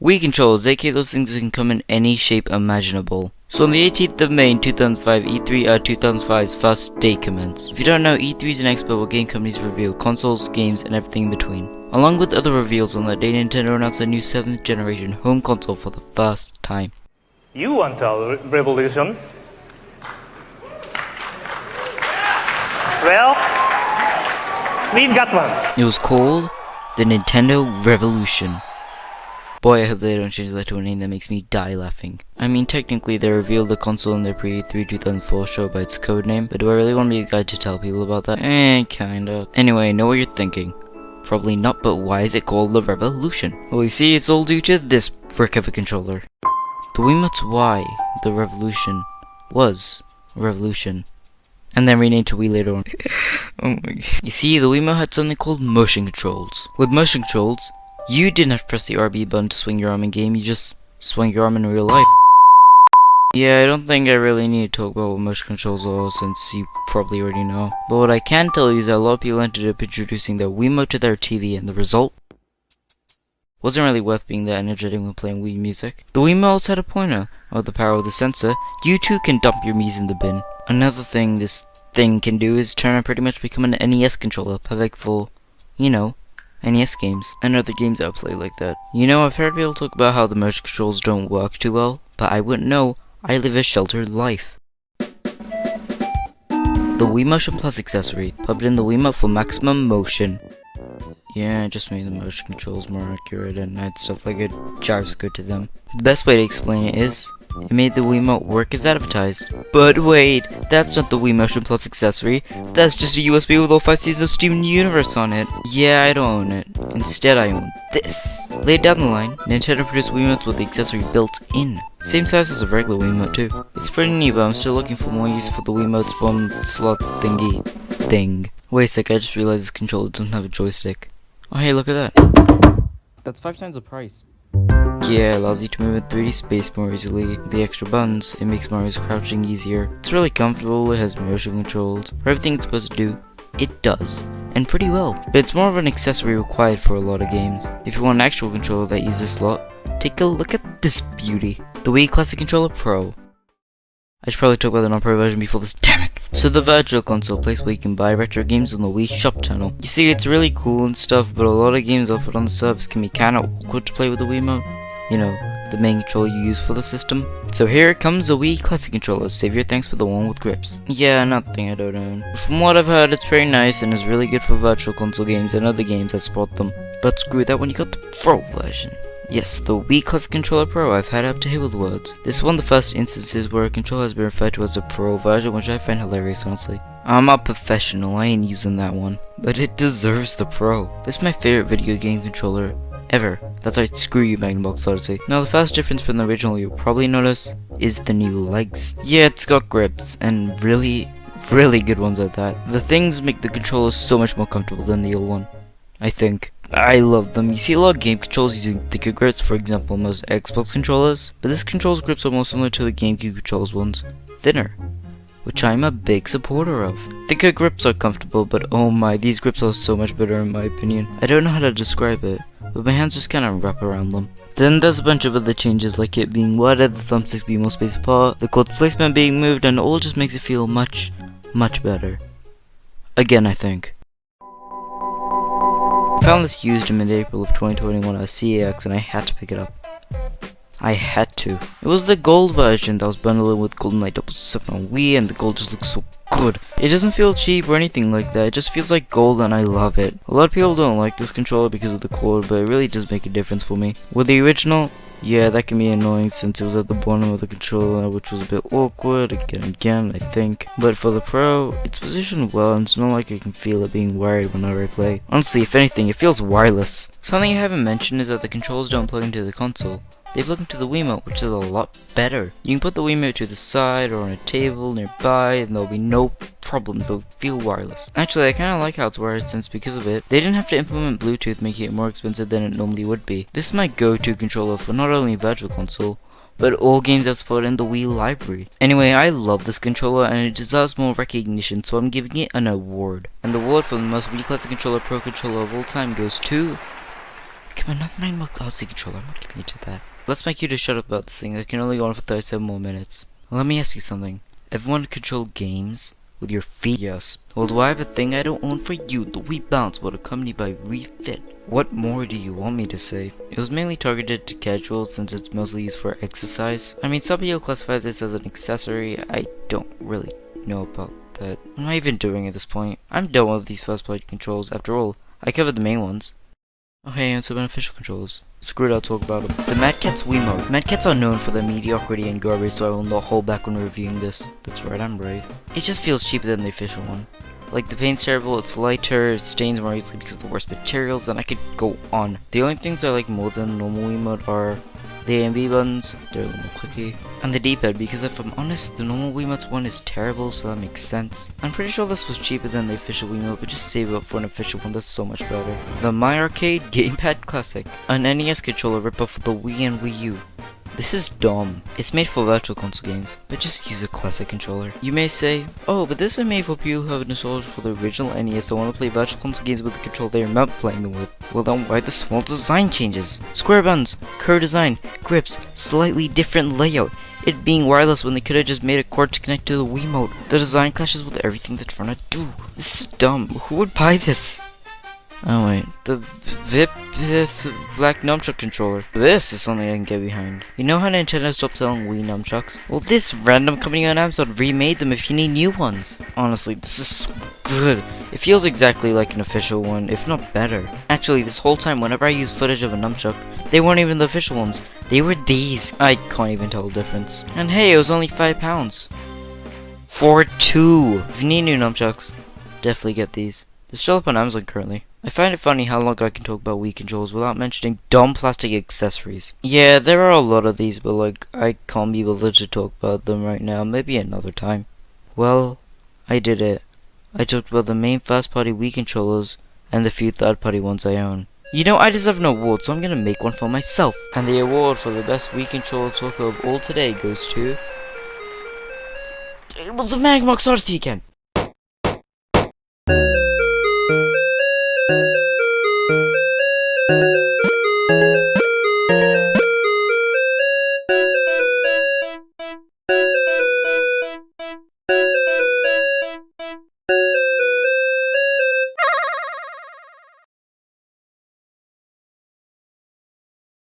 Wii controllers, aka those things that can come in any shape imaginable. So on the 18th of May 2005, E3 2005's first day commenced. If you don't know, E3 is an expo where game companies reveal consoles, games, and everything in between. Along with other reveals on that day, Nintendo announced a new 7th generation home console for the first time. You want a revolution? Well, we've got one. It was called the Nintendo Revolution. Boy, I hope they don't change that to a name that makes me die laughing. I mean, technically they revealed the console in their pre-E3 2004 show by its codename, but do I really want to be the guy to tell people about that? Kinda. Anyway, I know what you're thinking. Probably not, but why is it called the Revolution? Well, you see, it's all due to this brick of a controller. The Wii-Mote's why the Revolution was Revolution, and then renamed to Wii later on. Oh my god. You see, the Wii-Mote had something called motion controls. With motion controls, you didn't have to press the RB button to swing your arm in game, you just swing your arm in real life. Yeah, I don't think I really need to talk about what motion controls are, since you probably already know. But what I can tell you is that a lot of people ended up introducing their Wii-Mote to their TV, and the result wasn't really worth being that energetic when playing Wii music. The Wii-Mote also had a pointer, or the power of the sensor. You too can dump your Mii's in the bin. Another thing this thing can do is turn and pretty much become an NES controller, perfect for, you know, NES games, and other games that I play like that. You know, I've heard people talk about how the motion controls don't work too well, but I wouldn't know. I live a sheltered life. The Wii Motion PLUS accessory, plugged in the Wiimote for maximum motion. Yeah, I just made the motion controls more accurate and add stuff like a gyroscope to them. The best way to explain it is, it made the Wiimote work as advertised. But wait, that's not the Wii Motion PLUS accessory. That's just a USB with all 5 seasons of Steven Universe on it. Yeah, I don't own it. Instead, I own this. Later down the line, Nintendo produced Wiimotes with the accessory built in. Same size as a regular Wiimote too. It's pretty neat, but I'm still looking for more use for the Wiimote's bomb slot thingy thing. Wait a sec, I just realized this controller doesn't have a joystick. Oh hey, look at that. That's 5 times the price. Yeah, it allows you to move in 3D space more easily. With the extra buttons, it makes Mario's crouching easier. It's really comfortable, it has motion controls. For everything it's supposed to do, it does. And pretty well. But it's more of an accessory required for a lot of games. If you want an actual controller that uses this slot, take a look at this beauty. The Wii Classic Controller Pro. I should probably talk about the non-pro version before this, damn it! So the Virtual Console, place where you can buy retro games on the Wii Shop channel. You see, it's really cool and stuff, but a lot of games offered on the service can be kinda awkward to play with the Wiimote. You know, the main controller you use for the system. So here comes the Wii Classic Controller. Save your thanks for the one with grips. Yeah, nothing I don't own. From what I've heard, it's very nice and is really good for Virtual Console games and other games that support them. But screw that when you got the Pro version. Yes, the Wii Classic Controller Pro, I've had up to here with words. This is one of the first instances where a controller has been referred to as a Pro version, which I find hilarious honestly. I'm a professional, I ain't using that one. But it deserves the Pro. This is my favorite video game controller ever. That's right, screw you Magnbox Odyssey. Now the first difference from the original you'll probably notice is the new legs. Yeah, it's got grips, and really good ones at that. The things make the controller so much more comfortable than the old one, I think. I love them. You see a lot of game controls using thicker grips, for example most Xbox controllers, but this controller's grips are more similar to the GameCube controls ones, thinner, which I'm a big supporter of. Thicker grips are comfortable, but oh my, these grips are so much better in my opinion. I don't know how to describe it, but my hands just kinda wrap around them. Then there's a bunch of other changes, like it being wider, the thumbsticks being more spaced apart, the cord placement being moved, and it all just makes it feel much better. Again, I think. I found this used in mid-April of 2021 at CEX and I had to pick it up. I had to. It was the gold version that was bundled with GoldenEye 007 on Wii, and the gold just looks so good. It doesn't feel cheap or anything like that, it just feels like gold and I love it. A lot of people don't like this controller because of the cord, but it really does make a difference for me. With the original, yeah, that can be annoying since it was at the bottom of the controller, which was a bit awkward, again, I think. But for the Pro, it's positioned well and it's not like I can feel it being wired whenever I play. Honestly, if anything, it feels wireless. Something I haven't mentioned is that the controls don't plug into the console. They plug into the Wiimote, which is a lot better. You can put the Wiimote to the side or on a table nearby and there'll be no problems, it'll feel wireless. Actually, I kinda like how it's wired since because of it, they didn't have to implement Bluetooth, making it more expensive than it normally would be. This is my go-to controller for not only Virtual Console, but all games that support in the Wii library. Anyway, I love this controller and it deserves more recognition, so I'm giving it an award. And the award for the most Wii Classic Controller Pro controller of all time goes to come on, not my Classic Controller. I'm not giving you to that. Let's make you to shut up about this thing. I can only go on for 37 more minutes. Let me ask you something. Ever want to control games with your feet? Yes. Well, do I have a thing I don't own for you? The Wii Balance Board, accompanied by Wii Fit. What more do you want me to say? It was mainly targeted to casuals since it's mostly used for exercise. I mean, some people classify this as an accessory. I don't really know about that. What am I even doing at this point? I'm done with these first-party controls. After all, I covered the main ones. Okay, and some beneficial controls. Screw it, I'll talk about them. The Mad Catz Wii-Mote. Mad Catz are known for their mediocrity and garbage, so I will not hold back when reviewing this. That's right, I'm brave. It just feels cheaper than the official one. Like, the paint's terrible, it's lighter, it stains more easily because of the worst materials, and I could go on. The only things I like more than normal Wii-Mote are the A and B buttons, they're a little more clicky, and the D-pad, because if I'm honest, the normal Wii-Mote's one is terrible, so that makes sense. I'm pretty sure this was cheaper than the official Wii-Mote, but just save it up for an official one that's so much better. The My Arcade Gamepad Classic, an NES controller ripoff of the Wii and Wii U. This is dumb. It's made for virtual console games, but just use a classic controller. You may say, oh, but this is made for people who have nostalgia for the original NES that want to play virtual console games with the controller they are not playing them with. Well then why the small design changes? Square buttons, curved design, grips, slightly different layout. It being wireless when they could have just made a cord to connect to the Wii-Mote. The design clashes with everything they're trying to do. This is dumb. Who would buy this? Oh wait, the Black Numb-Chuck controller. This is something I can get behind. You know how Nintendo stopped selling Wii Numb-Chucks? Well, this random company on Amazon remade them if you need new ones. Honestly, this is so good. It feels exactly like an official one, if not better. Actually, this whole time, whenever I used footage of a Numb-Chuck, they weren't even the official ones. They were these. I can't even tell the difference. And hey, it was only £5. For 2. If you need new Numb-Chucks, definitely get these. They're still up on Amazon currently. I find it funny how long I can talk about Wii controls without mentioning dumb plastic accessories. Yeah, there are a lot of these, but like, I can't be bothered to talk about them right now, maybe another time. Well, I did it. I talked about the main first-party Wii controllers, and the few third-party ones I own. You know, I deserve an award, so I'm gonna make one for myself. And the award for the best Wii controller talker of all today goes to... It was the Magmox Odyssey again!